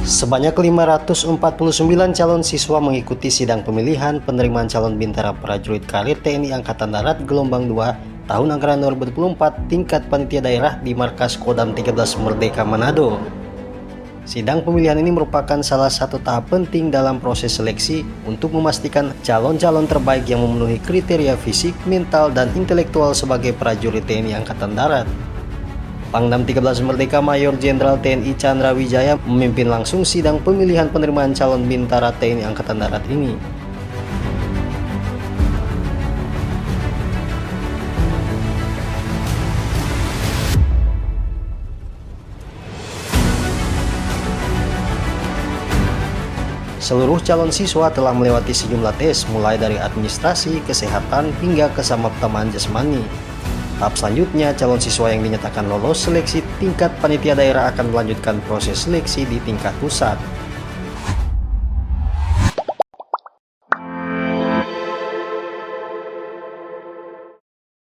Sebanyak 549 calon siswa mengikuti sidang pemilihan penerimaan calon bintara prajurit karir TNI Angkatan Darat gelombang 2 tahun anggaran 2024 tingkat panitia daerah di Markas Kodam 13 Merdeka Manado. Sidang pemilihan ini merupakan salah satu tahap penting dalam proses seleksi untuk memastikan calon-calon terbaik yang memenuhi kriteria fisik, mental, dan intelektual sebagai prajurit TNI Angkatan Darat. Pangdam 13 Merdeka Mayor Jenderal TNI Chandra Wijaya memimpin langsung sidang pemilihan penerimaan calon bintara TNI Angkatan Darat ini. Seluruh calon siswa telah melewati sejumlah tes mulai dari administrasi, kesehatan, hingga kesamaptamaan jasmani. Tahap selanjutnya, calon siswa yang dinyatakan lolos seleksi tingkat panitia daerah akan melanjutkan proses seleksi di tingkat pusat.